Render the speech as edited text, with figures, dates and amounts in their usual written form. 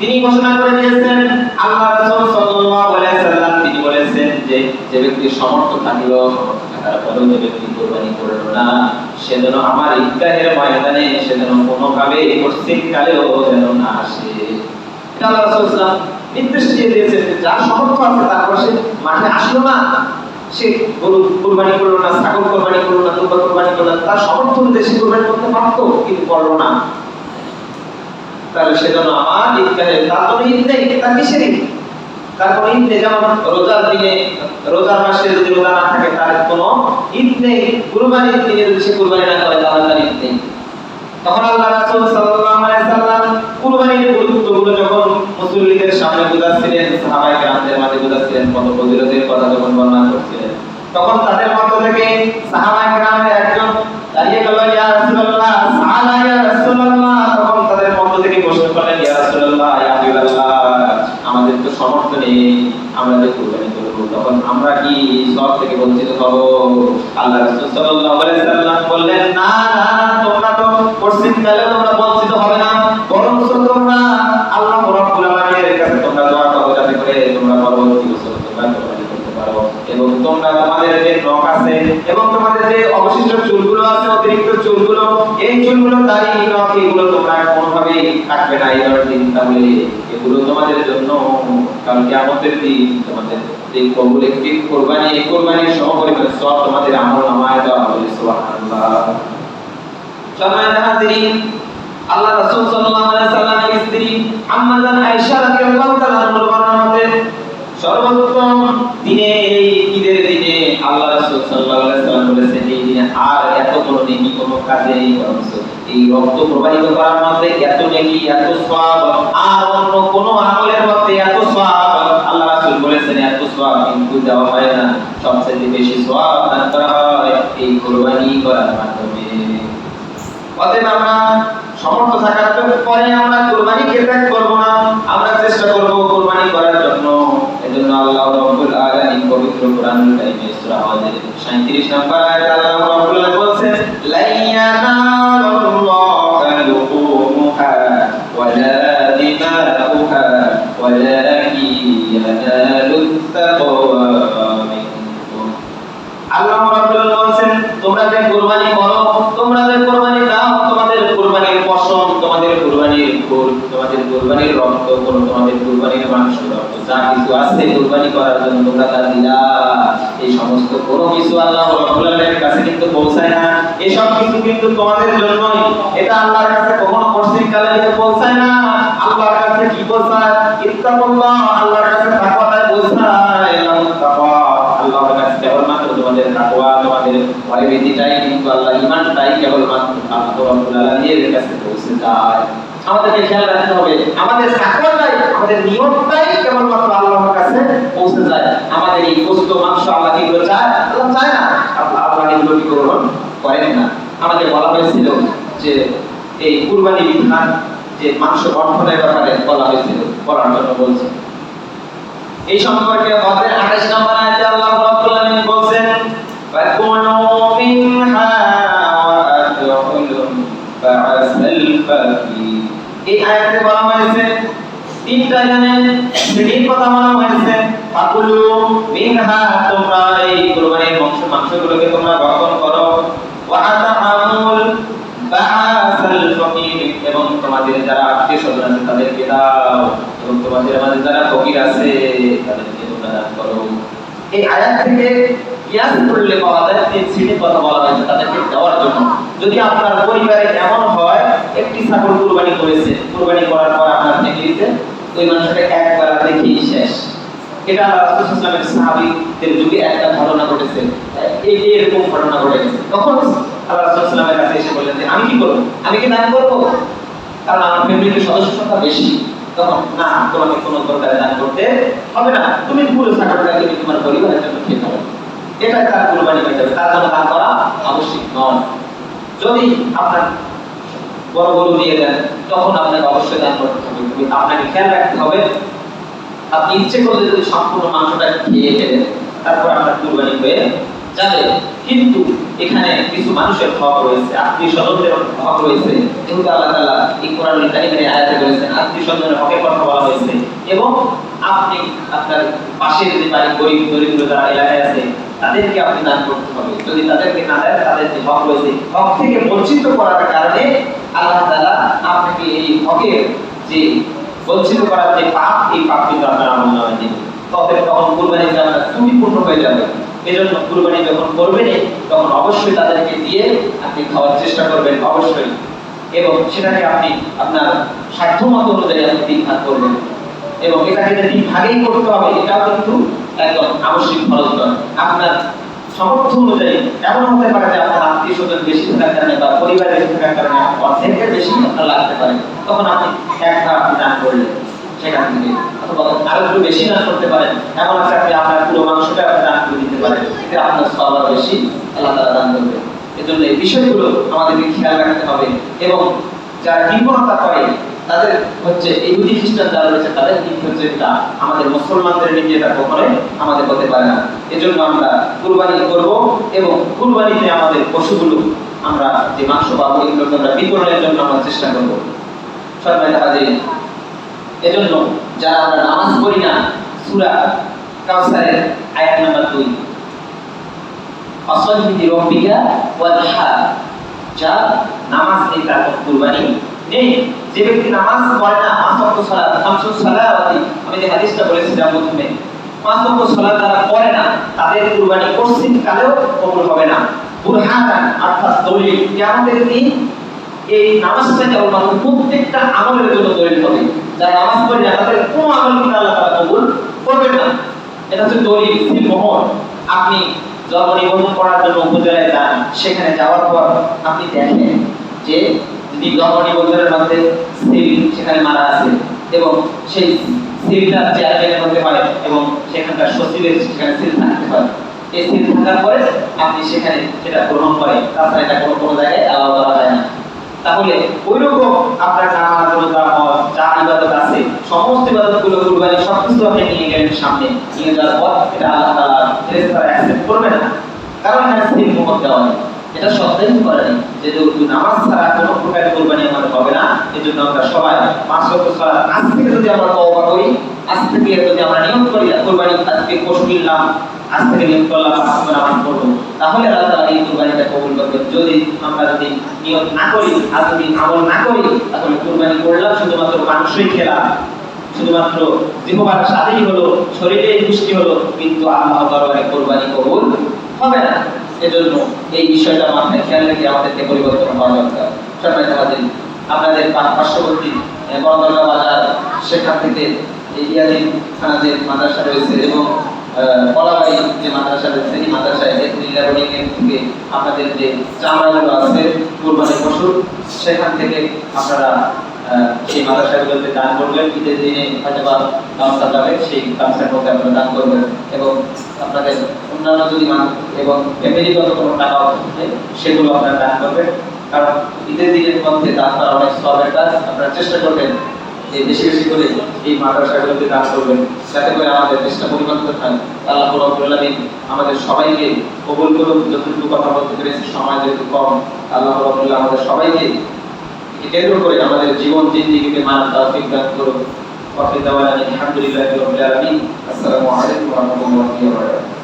তিনি ঘোষণা করে দিয়েছেন, আল্লাহ রাসূল সাল্লাল্লাহু আলাইহি সাল্লাম তিনি বলেছেন যে যে ব্যক্তি সমর্থ থাকলো, থাকার পরেও যে ব্যক্তি কুরবানি করলো না, সে যেন আমার ঈদগাহের ময়দানে সে যেন কোনোভাবে পশ্চিমকালেও যেন না আসে। এটা আল্লাহ রাসূল সাল্লাল্লাহু আলাইহি সাল্লাম নির্দেশ দিয়ে দিয়েছেন যে যার সমর্থ আছে তারপর সে মাঠে আসলো না, সে গরু কুরবানি করলো না, ছাগল কুরবানি করলো না, দুম্বা কুরবানি করলো না, তার সমর্থ অনুযায়ী সে কুরবানি করতে পারতো কিন্তু করলো না, তাহলে সেজন্য আমার ঈদগাহে তার কোনো ঈদ নেই, তার কিসের ঈদ? তার কোনো ঈদ নেই। যেমন রোজার দিনে রোজার মাসে যদি রোজা না থাকে তার কোনো ঈদ নেই, কুরবানির দিনে যদি সে কুরবানি না করে তাহলে তার ঈদ নেই। তখন আল্লাহ রাসূল সাল্লাল্লাহু আলাইহি সাল্লাম কুরবানির গুরুত্বগুলো যখন মুসল্লিদের সামনে বুঝাচ্ছিলেন, সাহাবায়ে কেরামদের মাঝে বুঝাচ্ছিলেন, কত ফজিলতের কথা যখন বর্ণনা করছিলেন, তখন তাদের মধ্য থেকে সাহাবায়ে কেরামের একজন দাঁড়িয়ে গেল, ইয়া রাসূলুল্লাহ, সাআলা ইয়া রাসূলুল্লাহ। তখন তাদের মধ্য থেকে প্রশ্ন করলেন, ইয়া রাসূলুল্লাহ, ইয়া হাবিবাল্লাহ, আমাদের তো সামর্থ্য নেই, আমরা যে কুরবানি করব তখন আমরা কি সওয়াব থেকে বঞ্চিত হব? আল্লাহ রাসূল সাল্লাল্লাহু আলাইহি সাল্লাম বললেন, না না, তোমরা তো পশ্চিমকালে তোমরা বঞ্চিত হবে না, বরং তোমরা আল্লাহ রাব্বুল আলামিনের কাছে তোমরা দোয়া করো যাতে করে তোমরা পরবর্তী বছর তোমরা কুরবানি করতে পারো, এবং তোমরা তোমাদের যে নখ আছে এবং তোমাদের যে অবশিষ্ট চুলগুলো আছে, অতিরিক্ত চুলগুলো, এই চুলগুলো, দাড়ি, নখ, এগুলো তোমরা কোনোভাবেই কাটবে না এই দিন, তাহলে এগুলো তোমাদের জন্য কাল কিয়ামতের দিন তোমাদের এই কবুল একটি কুরবানি, এই কুরবানির সমপরিমাণ সওয়াব তোমাদের আমলনামায় দেওয়া হবে। সুবহানাল্লাহ। সম্মানিত হাজিরিন, আল্লাহ রাসূল সাল্লাল্লাহু আলাইহি সাল্লামের স্ত্রী আম্মা জান আয়েশা রাদিয়াল্লাহু তাআলা আনহার বর্ণনাতে সর্বোত্তম দিনে এই ঈদের দিনে আল্লাহ রাসূল সাল্লাল্লাহু আলাইহি সাল্লাম বলেছেন, এই দিনে আর এত বড় নেকি কোনো কাজে নেই, এই রক্ত প্রবাহিত করার মধ্যে এত নেকি, এত সওয়াব আর অন্য কোনো আমলের মধ্যে এত সওয়াব আল্লাহ রাসূল বলেছেন এত সওয়াব কিন্তু দেওয়া হয় না। সবচেয়ে বেশি সওয়াব দান করা হয় এই কুরবানি করার মাধ্যমে। অতএব আমরা সমর্থ থাকার পরে আমরা কুরবানিকে ত্যাগ করব না, আমরা চেষ্টা করব কুরবানি করার জন্য। এজন্য আল্লাহ রাব্বুল আলামিন পবিত্র কোরআনুল কারীমে সূরা হজের 37 নম্বর আয়াতে আল্লাহ রাব্বুল আলামিন বলেছেন, লা ইয়ানালুল্লাহু লুহুমুহা ওয়ালা দিমাউহা ওয়ালাকিন ইয়ানালুত তাকওয়া মিনকুম। আল্লাহ রাব্বুল আলামিন বলেন, তোমরা যে কুরবানি করো, তোমরা যে কুরবানি দাও, তোমাদের কুরবানির পশম, তোমাদের কুরবানির খুর, তোমাদের কুরবানির রক্ত, তোমাদের কুরবানির মাংস, রক্ত যা কিছু আছে কুরবানি করার জন্য তোমরা তা দিলা, এই সমস্ত কোনো কিছু আল্লাহ রাব্বুল আলামিনের কাছে কিন্তু পৌঁছায় না। এই সব কিছু কিন্তু তোমাদের জন্যই, এটা আল্লাহর কাছে কখনো পশ্চিমকালে পৌঁছায় না। আল্লাহর কাছে কি পৌঁছায়? ইত্তাকুল্লাহ, আল্লাহর কাছে তাকওয়াটাই পৌঁছায়। তাকওয়া আল্লাহর কাছে কেবলমাত্র তোমাদের তাকওয়া, তোমাদের ভয়ভীতিটাই কিন্তু আল্লাহ, ঈমানটাই কেবলমাত্র আল্লাহ রাব্বুল আলামিনের কাছে পৌঁছে যায়। আমাদেরকে খেয়াল রাখতে হবে, আমাদের তাকওয়াটাই, আমাদের নিয়তটাই কেবলমাত্র আল্লাহর কাছে পৌঁছে যায়। আমাদের এই গোশত মাংস আল্লাহ এগুলো চায়? আল্লাহ চায় না। আল্লাহ এগুলো কি গ্রহণ করেন না। আমাদের বলা হয়েছিল যে এই কুরবানি বিধান, যে মাংস বর্ধনের ব্যাপারে বলা হয়েছিল, বলার জন্য বলছি। এই সম্পর্কে হজের 28 নম্বর আয়াতে আল্লাহ রাব্বুল আলামিন বলেন, ফাকুলু মিনহা ওয়া আদখুলু বা'সাল ফাকি। এই আয়াতে বলা হয়েছে তিনটা শ্রেণীর কথা বলা হয়েছে। ফাকুলু মিনহা, তোমরা এই কুরবানির মাংসগুলোকে তোমরা ভক্ষণ করো, ওয়া আত'আমুল বা'সাল ফাকি, এবং তোমাদের যারা আত্মীয়স্বজন আছে তাদেরকে দাও, এবং তোমাদের মাঝে যারা ফকির আছে তাদেরকে তোমরা দান করো। এই আয়াত থেকে কিয়াস করলে পাওয়া যায় তিন শ্রেণীর কথা বলা হয়েছে তাদেরকে দেওয়ার জন্য। যদি আপনার পরিবারে এমন হয় একটি ছাগল কুরবানি করেছে, কুরবানি করার পর আপনার ফ্যামিলিতে ওই মানুষটাকে একবার দেখেই শেষ, এটা রাসূল সাল্লাল্লাহু আলাইহি ওয়াসাল্লামের সাহাবীদের যুগে একটা ঘটনা ঘটেছে। এই যে এরকম ঘটনা ঘটে গেছে, তখন আল্লাহ রাসূল সাল্লাল্লাহু আলাইহি ওয়াসাল্লামের কাছে এসে বললেন যে আমি কি করব? আমি কি দান করব? কারণ আমার ফ্যামিলিতে সদস্য সংখ্যা বেশি। তখন না, তোমাকে কোনো প্রকারে দান করতে হবে না, তুমি পুরো ছাগলটা তুমি তোমার পরিবারের জন্য খেতে হবে, এটা তার কুরবানি হয়ে যাবে, তার জন্য দান করা আবশ্যক নয়। যদি আপনার বড় গরু দিয়ে দেন তখন আপনাকে অবশ্যই দান করতে হবে, কিন্তু আপনাকে খেয়াল রাখতে হবে আপনি ইচ্ছে করলে যদি সম্পূর্ণ মাংসটা খেয়ে ফেলেন তারপর আপনার কুরবানি হয়ে যাবে, কিন্তু এখানে কিছু মানুষের হক রয়েছে, আত্মীয় স্বজনদের হক রয়েছে, যেহেতু আল্লাহ তাআলা এই কোরআনুল কারীমের আয়াতে বলেছেন আত্মীয় স্বজনের হকের কথা বলা হয়েছে, এবং আপনি আপনার পাশের যে বাড়ি গরিব দরিদ্র যারা এলাকায় আছে তাদেরকে আপনি দান করতে হবে। যদি তাদেরকে না দেন, তাদের যে হক রয়েছে হক থেকে বঞ্চিত করার কারণে আল্লাহ তাআলা আপনাকে এই হকের যে বঞ্চিত করার যে পাপ, এই পাপ কিন্তু আপনার আমলনামায় দিবেন। তখন কুরবানিটা আপনার ত্রুটিপূর্ণ হয়ে যাবে। এজন্য কুরবানি যখন করবেন তখন অবশ্যই তাদেরকে দিয়ে আপনি খাওয়ার চেষ্টা করবেন অবশ্যই, এবং সেটাকে আপনি আপনার সাধ্যমতো অনুযায়ী আপনি 3 ভাগ করবেন, এবং এটাকে যে 3 ভাগেই করতে হবে এটাও কিন্তু একদম আবশ্যিক ফরজ নয়। আপনার সামর্থ্য অনুযায়ী এমন হতে পারে যে আপনার আত্মীয় স্বজন বেশি থাকার কারণে বা পরিবার বেশি থাকার কারণে অর্ধেকের বেশি আপনার লাগতে পারে, তখন আপনি 1 ভাগ আপনি দান করলেন সেখান থেকে, অথবা আরো একটু বেশি দান করতে পারেন। এমন আছে আপনি আপনার পুরো মাংসটা আপনি দান করে দিতে পারেন, এতে আপনার সওয়াব বেশি আল্লাহ তাআলা দান করবে। এজন্য এই বিষয়গুলো আমাদেরকে খেয়াল রাখতে হবে, এবং যারা কৃপণতা করে তাদের হচ্ছে ইহুদি খ্রিস্টান যারা রয়েছে তাদের নীতি হচ্ছে এটা, আমাদের মুসলমানদের নীতি এটা কখনোই আমাদের হতে পারে না। এজন্য আমরা কুরবানি করব, এবং কুরবানিতে আমাদের পশুগুলো আমরা যে মাংস পাবো এগুলো আমরা বিতরণের জন্য আমরা চেষ্টা করব। সম্মানিত হাজিরিন, এজন্য যারা আমরা নামাজ পড়ি না, সূরা কাউসারের আয়াত নাম্বার 2, ফাসাল্লি লিরাব্বিকা ওয়ানহার, যা নামাজ নেই তার কুরবানি নেই। যে ব্যক্তি নামাজ পড়ে না, 5 ওয়াক্ত সালাত, খামসুস সালাওয়াতি, আমি যে হাদিসটা বলেছিলাম প্রথমে, 5 ওয়াক্ত সালাত যারা পড়ে না তাদের কুরবানি কোনদিন কালেও কবুল হবে না। বুরহানান অর্থাৎ দলিল, কিয়ামতের দিন এই নামাজটা কেবলমাত্র প্রত্যেকটা আমলের জন্য দলিল হবে। যারা নামাজ পড়ে না তাদের কোনো আমল কিন্তু আল্লাহ তাআলা কবুল করবেন না। এটা হচ্ছে দলিল, সিলমোহর। আপনি জন্ম নিবন্ধন করার জন্য উপজেলায় যান, সেখানে যাওয়ার পর আপনি দেখেন যে যদি জন্ম নিবন্ধনের মধ্যে সিল সেখানে মারা আছে, এবং সেই সিলটা চেয়ারম্যানের মধ্যে হয়, এবং সেখানকার সচিবের সেখানে সিল থাকতে হয়। এই সিল থাকার পরে আপনি সেখানে সেটা গ্রহণ করেন, তাছাড়া এটা কোনো জায়গায় অ্যালাউ করা যায় না। তাহলে ওইরকম আপনার নামাজ, রোজা, হজ, যা ইবাদত আছে সমস্ত ইবাদতগুলো কুরবানি সবকিছু আপনি নিয়ে গেলেন সামনে, নিয়ে যাওয়ার পর এটা আল্লাহ তাআলা ফেরেশতারা অ্যাকসেপ্ট করবে না, কারণ এখানে সিল মোহর দেওয়া হয়। এটা সত্যায়িত করেনি যে নামাজ ছাড়া কোনো প্রকার কুরবানি আমাদের হবে না। এজন্য আমরা সবাই 5 ওয়াক্ত সালাত আজ থেকে যদি আমরা তওবা করি, আজ থেকে যদি আমরা নিয়ত করি কুরবানি আজকে পশু কিনলাম, আজ থেকে নিয়ত করলাম 5 ওয়াক্ত নামাজ পড়ব, তাহলে আল্লাহ তাআলা এই কুরবানিটা কবুল করবেন। আমরা যদি নিয়ত না করি আর যদি আমল না করি, তাহলে কুরবানি করলাম শুধুমাত্র মাংসই খেলাম, শুধুমাত্র জিহ্বার স্বাদেই হলো, শরীরে পুষ্টি হলো, কিন্তু আল্লাহর দরবারে কুরবানি কবুল হবে না। এজন্য এই বিষয়টা মাথায় খেয়াল রেখে আমাদেরকে পরিবর্তন হওয়া দরকার। সম্মানিত হাজিরিন, আপনাদের পার্শ্ববর্তী বড়দরগা বাজার, সেখান থেকে ইয়াদি থানা যে মাদ্রাসা রয়েছে এবং কলাবাড়ি যে মাদ্রাসা রয়েছে, এই মাদ্রাসায় লেবারিং এর থেকে আপনাদের যে চামড়াগুলো আছে কুরবানির পশু, সেখান থেকে আপনারা সেই মাদ্রাসাগুলোতে দান করবেন। ঈদের দিনে হয়তো বা গামছা যাবে, সেই গামছার মধ্যে আপনারা দান করবেন, এবং আপনাদের অন্যান্য যদি এবং ফ্যামিলিগত কোনো টাকা থাকে সেগুলো আপনারা দান করবেন। কারণ ঈদের দিনের মধ্যে দান করা অনেক সওয়াবের কাজ। আপনারা চেষ্টা করবেন যে বেশি বেশি করে এই মাদ্রাসাগুলোতে দান করবেন, যাতে করে আমাদের দেশটা পরিবর্তন হয়। আল্লাহ রাব্বুল আলামিন আমাদের সবাইকে কবুল করুন। যতটুকু কথা বলতে পেরেছি সময় যেহেতু কম, আল্লাহ রাব্বুল আলামিন আমাদের সবাইকে কেন্দ্র করে আমাদের জীবন জিন্দেগিতে মানার তৌফিক দান করুন। ওয়া আলহামদুলিল্লাহি রাব্বিল আলামিন। আসসালামু আলাইকুম ওয়া রাহমাতুল্লাহি ওয়া বারাকাতুহু।